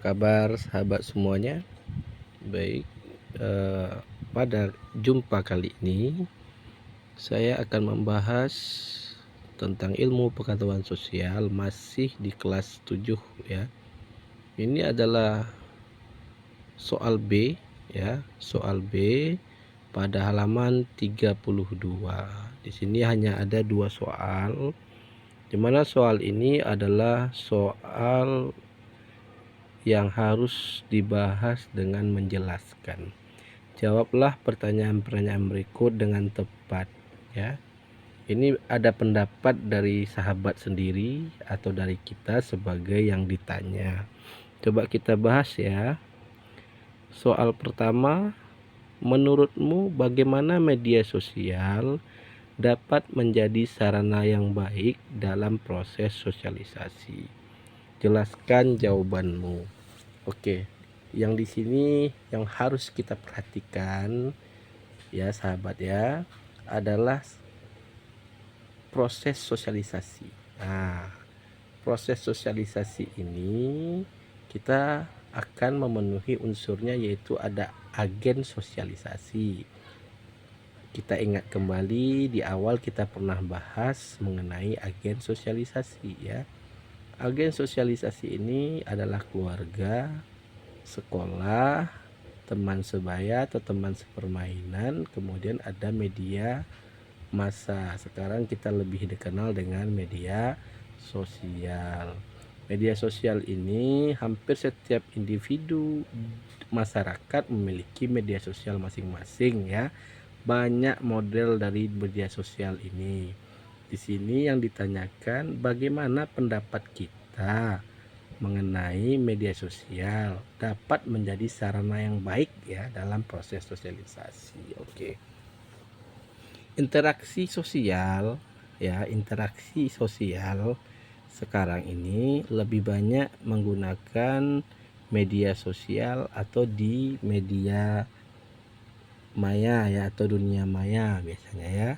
kabar sahabat semuanya? Baik, pada jumpa kali ini saya akan membahas tentang ilmu pengetahuan sosial masih di kelas 7 ya. Ini adalah soal B ya, soal B pada halaman 32. Di sini hanya ada 2 soal, di mana soal ini adalah soal yang harus dibahas dengan menjelaskan. Jawablah pertanyaan-pertanyaan berikut dengan tepat ya. Ini ada pendapat dari sahabat sendiri atau dari kita sebagai yang ditanya. Coba kita bahas ya. Soal pertama, menurutmu bagaimana media sosial dapat menjadi sarana yang baik dalam proses sosialisasi? Jelaskan jawabanmu. Oke, yang di sini yang harus kita perhatikan ya sahabat ya, adalah proses sosialisasi. Nah, proses sosialisasi ini kita akan memenuhi unsurnya, yaitu ada agen sosialisasi. Kita ingat kembali di awal kita pernah bahas mengenai agen sosialisasi ya. Agen sosialisasi ini adalah keluarga, sekolah, teman sebaya atau teman sepermainan, kemudian ada media massa. Sekarang kita lebih dikenal dengan media sosial. Media sosial ini hampir setiap individu masyarakat memiliki media sosial masing-masing ya. Banyak model dari media sosial ini. Di sini yang ditanyakan bagaimana pendapat kita mengenai media sosial dapat menjadi sarana yang baik ya dalam proses sosialisasi. Oke. Interaksi sosial ya, interaksi sosial sekarang ini lebih banyak menggunakan media sosial atau di media maya ya, atau dunia maya biasanya ya.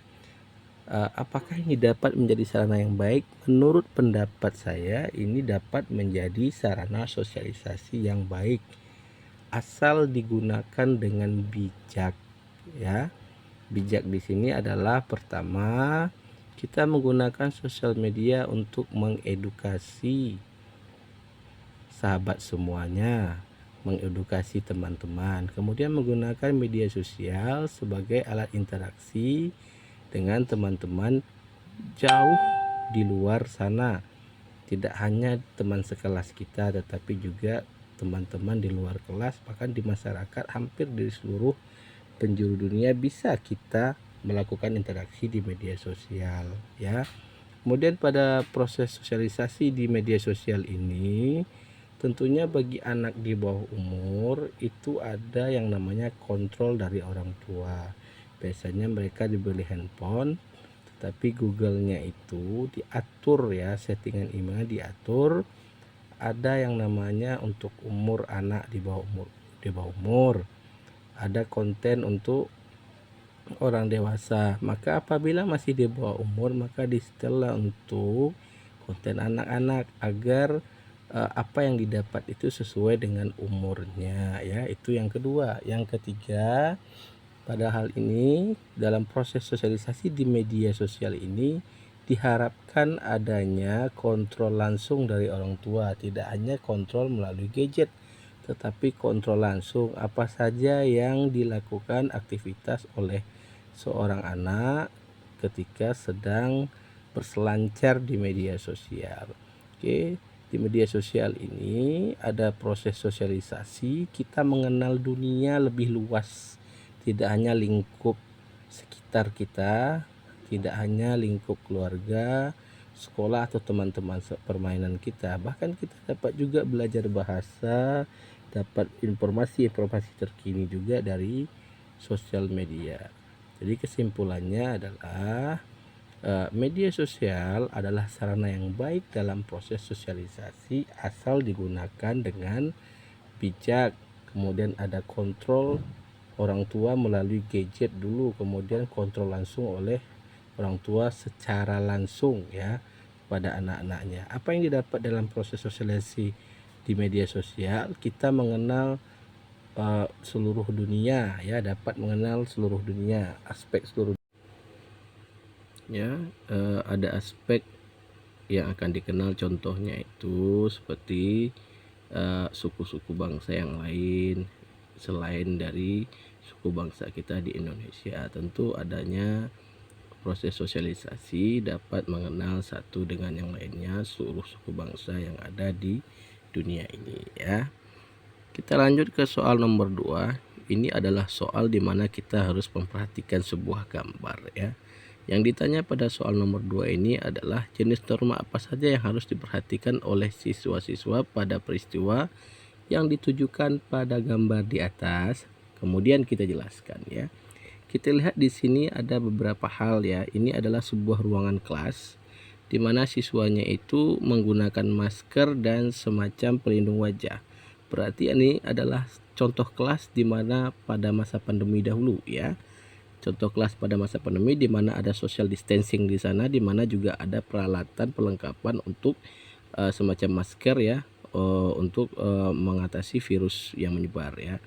Apakah ini dapat menjadi sarana yang baik? Menurut pendapat saya, ini dapat menjadi sarana sosialisasi yang baik asal digunakan dengan bijak ya. Bijak di sini adalah pertama, kita menggunakan sosial media untuk mengedukasi sahabat semuanya, mengedukasi teman-teman. Kemudian menggunakan media sosial sebagai alat interaksi dengan teman-teman jauh di luar sana. Tidak hanya teman sekelas kita, tetapi juga teman-teman di luar kelas, bahkan di masyarakat hampir di seluruh penjuru dunia bisa kita melakukan interaksi di media sosial ya. Kemudian pada proses sosialisasi di media sosial ini, tentunya bagi anak di bawah umur itu ada yang namanya kontrol dari orang tua. Biasanya mereka dibeli handphone, tetapi Google-nya itu diatur ya, settingan email diatur. Ada yang namanya untuk umur anak di bawah umur. Ada konten untuk orang dewasa. Maka apabila masih di bawah umur, maka di-setellah untuk konten anak-anak agar apa yang didapat itu sesuai dengan umurnya ya. Itu yang kedua. Yang ketiga, pada hal ini dalam proses sosialisasi di media sosial ini diharapkan adanya kontrol langsung dari orang tua, tidak hanya kontrol melalui gadget, tetapi kontrol langsung apa saja yang dilakukan aktivitas oleh seorang anak ketika sedang berselancar di media sosial. Oke, di media sosial ini ada proses sosialisasi, kita mengenal dunia lebih luas. Tidak hanya lingkup sekitar kita, tidak hanya lingkup keluarga, sekolah atau teman-teman permainan kita. Bahkan kita dapat juga belajar bahasa, dapat informasi-informasi terkini juga dari sosial media. Jadi kesimpulannya adalah media sosial adalah sarana yang baik dalam proses sosialisasi asal digunakan dengan bijak. Kemudian ada kontrol orang tua melalui gadget dulu, kemudian kontrol langsung oleh orang tua secara langsung ya pada anak-anaknya. Apa yang didapat dalam proses sosialisasi di media sosial kita mengenal seluruh dunia ya, dapat mengenal seluruh dunia, aspek seluruh ya. Ada aspek yang akan dikenal, contohnya itu seperti suku-suku bangsa yang lain selain dari suku bangsa kita di Indonesia. Tentu adanya proses sosialisasi dapat mengenal satu dengan yang lainnya seluruh suku bangsa yang ada di dunia ini ya. Kita lanjut ke soal nomor 2. Ini adalah soal di mana kita harus memperhatikan sebuah gambar ya. Yang ditanya pada soal nomor 2 ini adalah jenis norma apa saja yang harus diperhatikan oleh siswa-siswa pada peristiwa yang ditujukan pada gambar di atas. Kemudian kita jelaskan ya. Kita lihat di sini ada beberapa hal ya. Ini adalah sebuah ruangan kelas di mana siswanya itu menggunakan masker dan semacam pelindung wajah. Berarti ini adalah contoh kelas di mana pada masa pandemi dahulu ya. Contoh kelas pada masa pandemi di mana ada social distancing di sana, di mana juga ada peralatan perlengkapan untuk semacam masker ya, untuk mengatasi virus yang menyebar ya.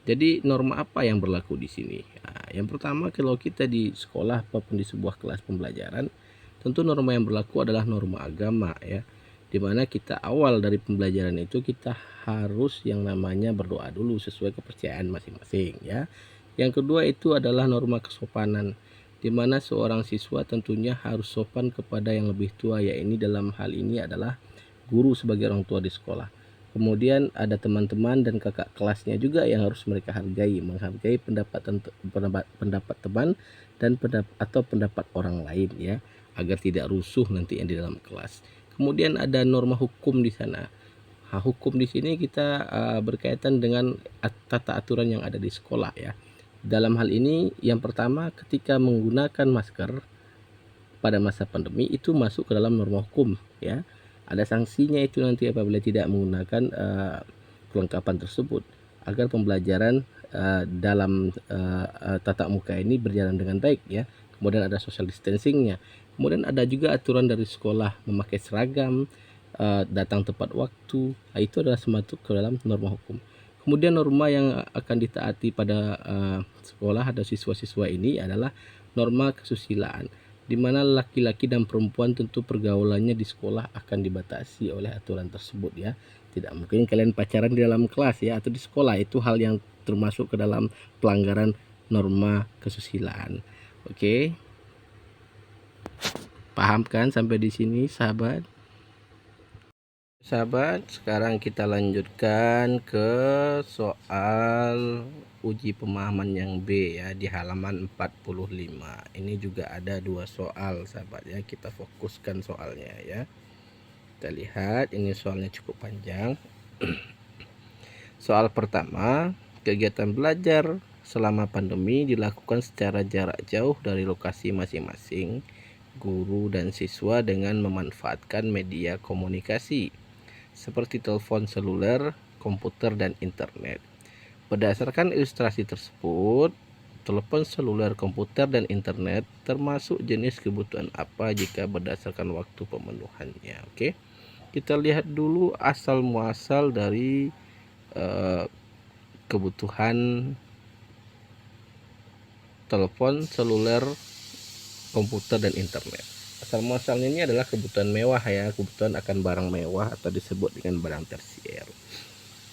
Jadi norma apa yang berlaku di sini? Nah, yang pertama, kalau kita di sekolah ataupun di sebuah kelas pembelajaran, tentu norma yang berlaku adalah norma agama ya. Dimana kita awal dari pembelajaran itu kita harus yang namanya berdoa dulu sesuai kepercayaan masing-masing ya. Yang kedua itu adalah norma kesopanan, di mana seorang siswa tentunya harus sopan kepada yang lebih tua, ya ini dalam hal ini adalah guru sebagai orang tua di sekolah. Kemudian ada teman-teman dan kakak kelasnya juga yang harus mereka hargai, menghargai pendapat teman dan pendapat orang lain ya, agar tidak rusuh nanti yang di dalam kelas. Kemudian ada norma hukum di sana. Hukum di sini kita berkaitan dengan tata aturan yang ada di sekolah ya. Dalam hal ini yang pertama, ketika menggunakan masker pada masa pandemi itu masuk ke dalam norma hukum ya. Ada sanksinya itu nanti apabila tidak menggunakan kelengkapan tersebut, agar pembelajaran dalam tatap muka ini berjalan dengan baik ya. Kemudian ada social distancingnya. Kemudian ada juga aturan dari sekolah memakai seragam, datang tepat waktu. Nah, itu adalah masuk ke dalam norma hukum. Kemudian norma yang akan ditaati pada sekolah atau siswa-siswa ini adalah norma kesusilaan, di mana laki-laki dan perempuan tentu pergaulannya di sekolah akan dibatasi oleh aturan tersebut ya. Tidak mungkin kalian pacaran di dalam kelas ya atau di sekolah, itu hal yang termasuk ke dalam pelanggaran norma kesusilaan. Oke. Paham kan sampai di sini, sahabat? Sahabat, sekarang kita lanjutkan ke soal uji pemahaman yang B ya, di halaman 45. Ini juga ada 2 soal sahabat ya, kita fokuskan soalnya ya. Kita lihat, ini soalnya cukup panjang. Soal pertama, kegiatan belajar selama pandemi dilakukan secara jarak jauh dari lokasi masing-masing guru dan siswa dengan memanfaatkan media komunikasi seperti telepon seluler, komputer, dan internet. Berdasarkan ilustrasi tersebut, telepon seluler, komputer, dan internet termasuk jenis kebutuhan apa jika berdasarkan waktu pemenuhannya. Oke, kita lihat dulu asal muasal dari kebutuhan telepon seluler, komputer, dan internet. Asal muasalnya ini adalah kebutuhan mewah ya, kebutuhan akan barang mewah atau disebut dengan barang tersier.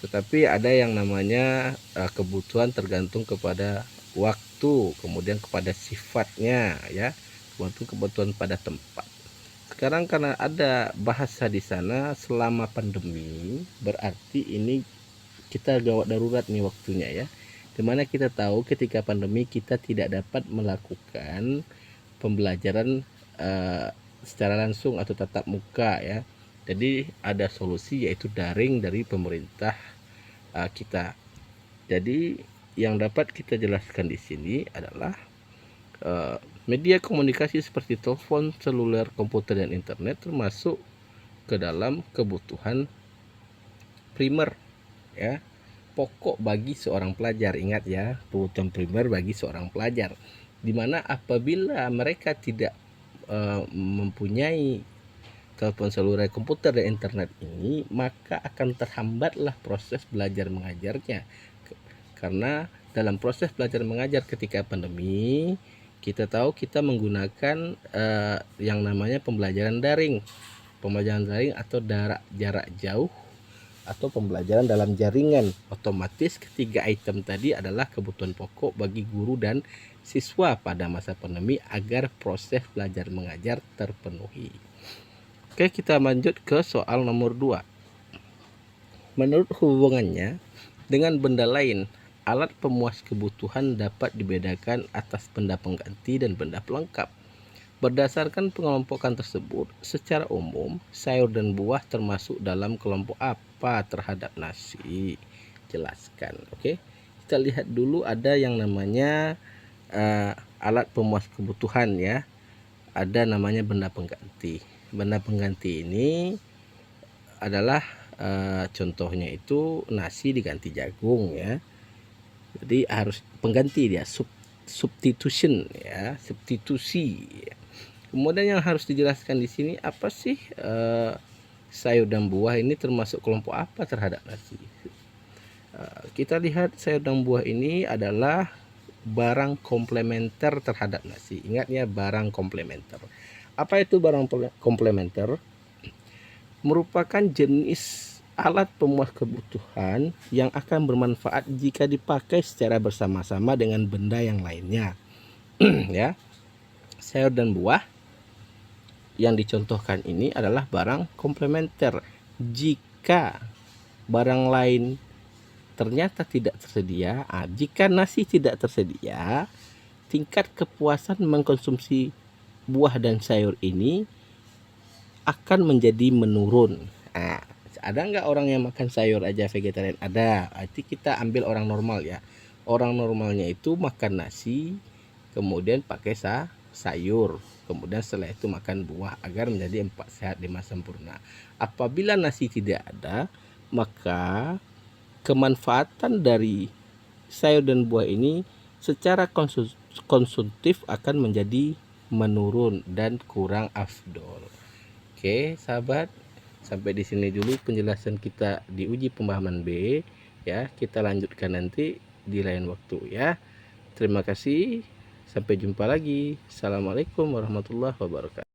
Tetapi ada yang namanya kebutuhan tergantung kepada waktu, kemudian kepada sifatnya ya, kebutuhan pada tempat. Sekarang karena ada bahasa di sana selama pandemi, berarti ini kita gawat darurat nih waktunya ya. Dimana kita tahu ketika pandemi kita tidak dapat melakukan pembelajaran secara langsung atau tatap muka ya. Jadi ada solusi yaitu daring dari pemerintah kita. Jadi yang dapat kita jelaskan di sini adalah media komunikasi seperti telepon seluler, komputer, dan internet termasuk ke dalam kebutuhan primer ya, pokok bagi seorang pelajar. Ingat ya, kebutuhan primer bagi seorang pelajar, dimana apabila mereka tidak mempunyai telepon seluler, komputer, dan internet ini, maka akan terhambatlah proses belajar mengajarnya. Karena dalam proses belajar mengajar ketika pandemi, kita tahu kita menggunakan yang namanya pembelajaran daring atau jarak jauh atau pembelajaran dalam jaringan. Otomatis ketiga item tadi adalah kebutuhan pokok bagi guru dan siswa pada masa pandemi agar proses belajar mengajar terpenuhi. Oke, kita lanjut ke soal nomor 2. Menurut hubungannya dengan benda lain, alat pemuas kebutuhan dapat dibedakan atas benda pengganti dan benda pelengkap. Berdasarkan pengelompokan tersebut, secara umum sayur dan buah termasuk dalam kelompok apa terhadap nasi? Jelaskan. Oke, kita lihat dulu ada yang namanya alat pemuas kebutuhan ya. Ada namanya benda pengganti. Benda pengganti ini adalah contohnya itu nasi diganti jagung ya. Jadi harus pengganti dia, substitution ya, substitusi. Kemudian yang harus dijelaskan di sini apa sih sayur dan buah ini termasuk kelompok apa terhadap nasi? Kita lihat sayur dan buah ini adalah barang komplementer terhadap nasi. Ingat ya, barang komplementer. Apa itu barang komplementer? Merupakan jenis alat pemuas kebutuhan yang akan bermanfaat jika dipakai secara bersama-sama dengan benda yang lainnya. Ya, sayur dan buah yang dicontohkan ini adalah barang komplementer. Jika barang lain ternyata tidak tersedia, jika nasi tidak tersedia, tingkat kepuasan mengkonsumsi buah dan sayur ini akan menjadi menurun. Ada nggak orang yang makan sayur aja vegetarian? Ada. Berarti kita ambil orang normal ya. Orang normalnya itu makan nasi, kemudian pakai sayur, kemudian setelah itu makan buah agar menjadi 4 sehat 5 sempurna. Apabila nasi tidak ada, maka kemanfaatan dari sayur dan buah ini secara konsumtif akan menjadi menurun dan kurang afdol. Oke, sahabat, sampai di sini dulu penjelasan kita di uji pemahaman B ya. Kita lanjutkan nanti di lain waktu ya. Terima kasih. Sampai jumpa lagi. Assalamualaikum warahmatullahi wabarakatuh.